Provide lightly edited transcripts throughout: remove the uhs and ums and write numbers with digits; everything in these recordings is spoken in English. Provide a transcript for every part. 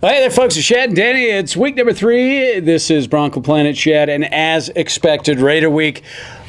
Hey there, folks. It's Shad and Danny. It's week number 3. This is Bronco Planet Shad, and as expected, Raider week,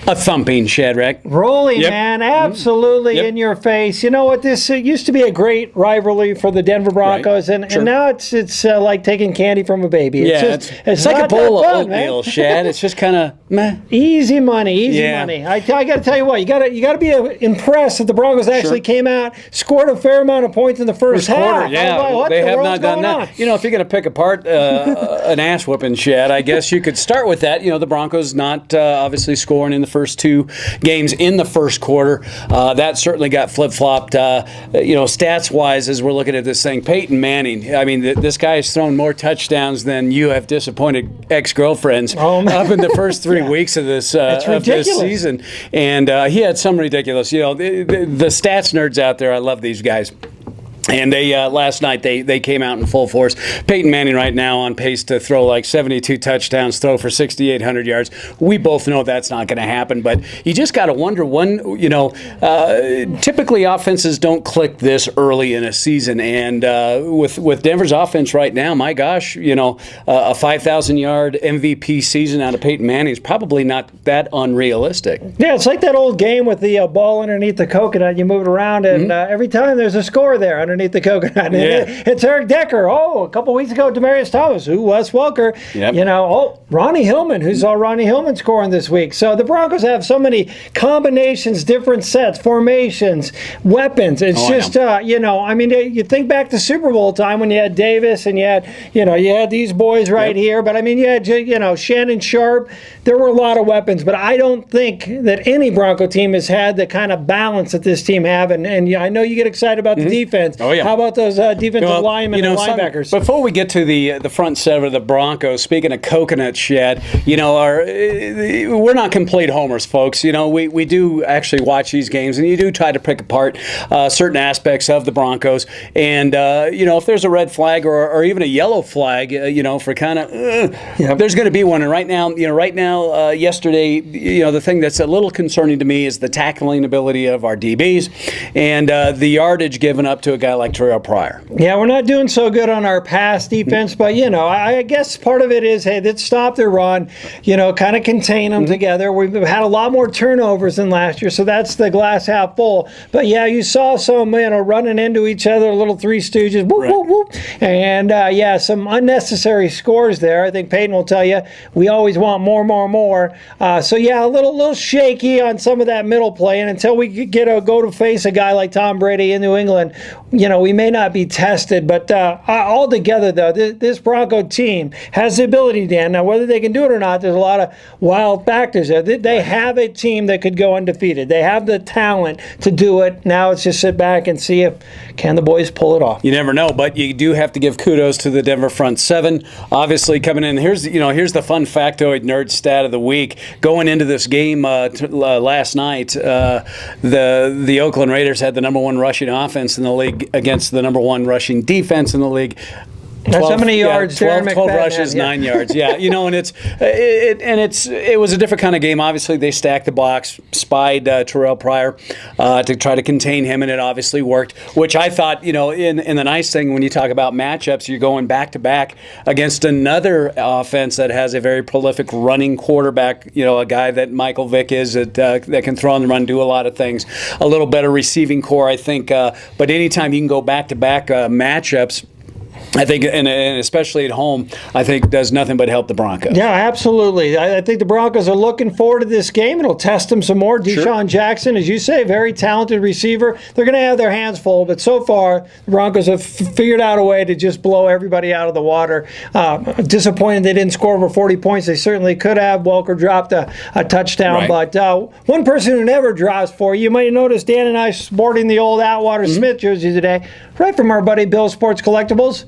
a thumping, Shadrack. Rolling, man. Absolutely in your face. You know what? This used to be a great rivalry for the Denver Broncos, and now it's like taking candy from a baby. It's like a bowl of oatmeal, Shad. It's just kind of meh. Easy money. I got to tell you what, you got to be impressed that the Broncos actually came out, scored a fair amount of points in the first half. Yeah, they have not done that. You know, if you're going to pick apart an ass whooping, Shad, I guess you could start with that. You know, the Broncos not obviously scoring in the first 2 games in the first quarter. That certainly got flip-flopped. Stats-wise, as we're looking at this thing, Peyton Manning, I mean, this guy has thrown more touchdowns than you have disappointed ex-girlfriends up in the first 3 weeks of this season. And he had some ridiculous, the stats nerds out there, I love these guys. And they last night they came out in full force. Peyton Manning right now on pace to throw like 72 touchdowns, throw for 6,800 yards. We both know that's not going to happen, but you just got to wonder typically offenses don't click this early in a season, and with Denver's offense right now, my gosh, a 5,000-yard MVP season out of Peyton Manning is probably not that unrealistic. Yeah, it's like that old game with the ball underneath the coconut. You move it around, and every time there's a score there underneath the coconut. It's Eric Decker. A couple weeks ago, Demaryius Thomas. Wes Welker. Ronnie Hillman. Who saw Ronnie Hillman scoring this week? So the Broncos have so many combinations, different sets, formations, weapons. It's you think back to Super Bowl time when you had Davis and you had these boys right here. But I mean, you had Shannon Sharp. There were a lot of weapons, but I don't think that any Bronco team has had the kind of balance that this team have. And I know you get excited about the defense. How about those defensive linemen and linebackers? Before we get to the front seven of the Broncos, speaking of coconut, Shad, we're not complete homers, folks. We do actually watch these games, and you do try to pick apart certain aspects of the Broncos. And, if there's a red flag or even a yellow flag, for kind of, there's going to be one. And right now, yesterday, the thing that's a little concerning to me is the tackling ability of our DBs and the yardage given up to a guy like Terrell Pryor. Yeah, we're not doing so good on our pass defense, but, I guess part of it is, hey, let's stop their run, kind of contain them together. We've had a lot more turnovers than last year, so that's the glass half full. But, yeah, you saw some, running into each other, little Three Stooges, whoop, whoop, whoop. And, some unnecessary scores there. I think Peyton will tell you we always want more. A little shaky on some of that middle play, and until we go to face a guy like Tom Brady in New England, we may not be tested, but altogether, though, this Bronco team has the ability, Dan. Now, whether they can do it or not, there's a lot of wild factors there. They have a team that could go undefeated. They have the talent to do it. Now it's just sit back and see if can the boys pull it off. You never know, but you do have to give kudos to the Denver front seven. Obviously, coming in, here's the fun factoid nerd stat of the week. Going into this game last night, the Oakland Raiders had the number 1 rushing offense in the league against the number 1 rushing defense in the league. That's how many yards? 12 rushes, 9 yards. Yeah, and it was a different kind of game. Obviously, they stacked the box, spied Terrell Pryor to try to contain him, and it obviously worked. Which I thought, in the nice thing when you talk about matchups, you're going back to back against another offense that has a very prolific running quarterback. A guy that Michael Vick is that can throw on the run, do a lot of things. A little better receiving core, I think. But anytime you can go back to back matchups, I think, and especially at home, I think does nothing but help the Broncos. Yeah, absolutely. I think the Broncos are looking forward to this game. It'll test them some more. Deshaun Jackson, as you say, very talented receiver. They're going to have their hands full, but so far, the Broncos have figured out a way to just blow everybody out of the water. Disappointed they didn't score over 40 points. They certainly could have. Welker dropped a touchdown, but one person who never drops for you might notice Dan and I sporting the old Atwater Smith jersey today, right from our buddy Bill Sports Collectibles.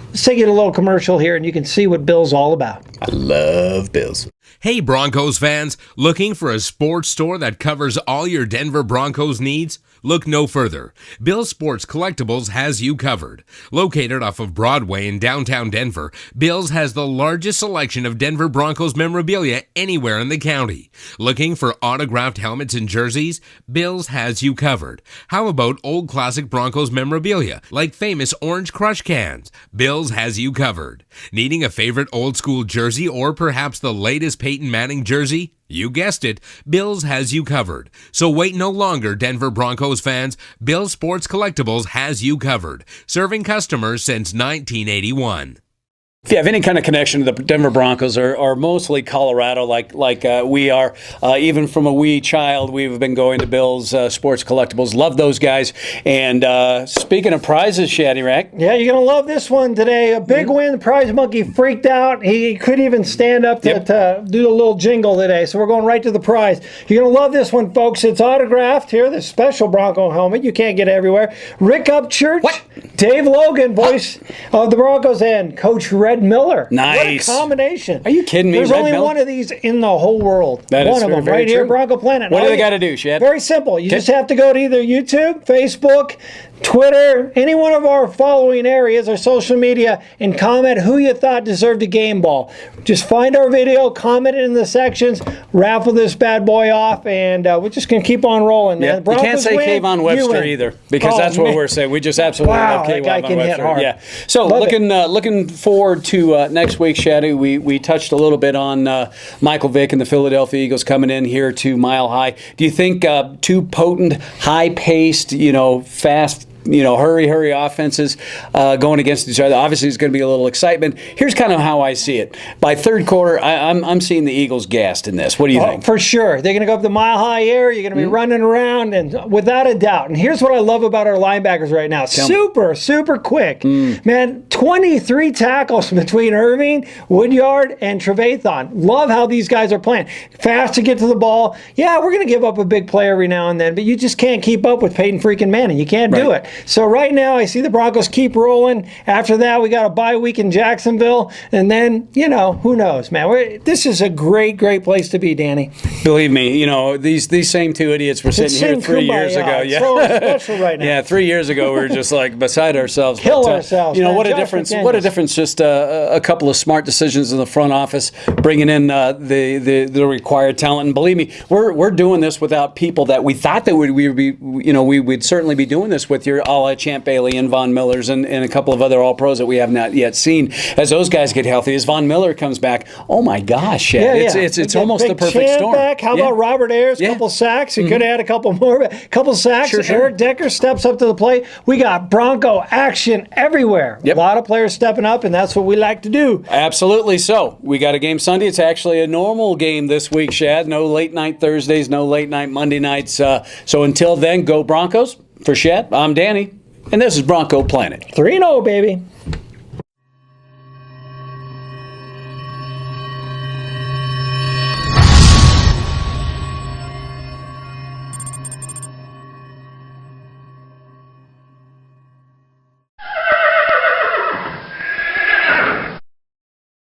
Let's take you to a little commercial here, and you can see what Bill's all about. I love Bills. Hey, Broncos fans, looking for a sports store that covers all your Denver Broncos needs? Look no further. Bill's Sports Collectibles has you covered. Located off of Broadway in downtown Denver, Bill's has the largest selection of Denver Broncos memorabilia anywhere in the county. Looking for autographed helmets and jerseys? Bill's has you covered. How about old classic Broncos memorabilia, like famous Orange Crush cans? Bill's has you covered. Needing a favorite old school jersey or perhaps the latest Peyton Manning jersey? You guessed it, Bill's has you covered. So wait no longer, Denver Broncos fans. Bill's Sports Collectibles has you covered, serving customers since 1981. If you have any kind of connection to the Denver Broncos or mostly Colorado like we are, even from a wee child, we've been going to Bill's Sports Collectibles. Love those guys. And speaking of prizes, Shaddy Rack. Yeah, you're going to love this one today. A big win. The prize monkey freaked out. He couldn't even stand up to do a little jingle today. So we're going right to the prize. You're going to love this one, folks. It's autographed here, this special Bronco helmet. You can't get everywhere. Rick Upchurch, Dave Logan, voice of the Broncos, and Coach Red Miller. Nice. What a combination. Are you kidding me? There's Red only Miller? one of these in the whole world. That one is of them very right here, true. Bronco Planet. What do they got to do, Shad? Very simple. You just have to go to either YouTube, Facebook, Twitter, any one of our following areas or social media, and comment who you thought deserved a game ball. Just find our video, comment it in the sections, raffle this bad boy off, and we're just going to keep on rolling. Yeah. You can't say Kayvon Webster either, because that's what we're saying. We just absolutely love Kayvon that guy can Webster. hit hard. Yeah. So looking forward to next week, Shaddy. We touched a little bit on Michael Vick and the Philadelphia Eagles coming in here to Mile High. Do you think two potent, high-paced, fast, hurry offenses going against each other? Obviously, there's going to be a little excitement. Here's kind of how I see it. By third quarter, I'm seeing the Eagles gassed in this. What do you think? For sure. They're going to go up the Mile High area. You're going to be running around, and without a doubt. And here's what I love about our linebackers right now. Super quick. Man, 23 tackles between Irving, Woodyard, and Trevathan. Love how these guys are playing. Fast to get to the ball. Yeah, we're going to give up a big play every now and then, but you just can't keep up with Peyton freaking Manning. You can't do it. So right now, I see the Broncos keep rolling. After that, we got a bye week in Jacksonville. And then, who knows, man. This is a great place to be, Danny. Believe me, these same two idiots were sitting here 3 years ago. Yeah, so special right now. Yeah, 3 years ago, we were just like beside ourselves. Kill ourselves. What a difference. What a difference just a couple of smart decisions in the front office, bringing in the required talent. And believe me, we're doing this without people that we thought that we'd certainly be doing this with, your a la Champ Bailey and Von Millers and a couple of other All-Pros that we have not yet seen. As those guys get healthy, as Von Miller comes back, oh my gosh, it's almost the perfect storm. Back. How about Robert Ayers? A couple sacks. He could have had a couple more. Couple sacks. Sure. Eric Decker steps up to the plate. We got Bronco action everywhere. A lot of players stepping up, and that's what we like to do. Absolutely. So we got a game Sunday. It's actually a normal game this week, Shad. No late night Thursdays, no late night Monday nights. So until then, go Broncos. For Shad, I'm Danny, and this is Bronco Planet. 3-0, baby.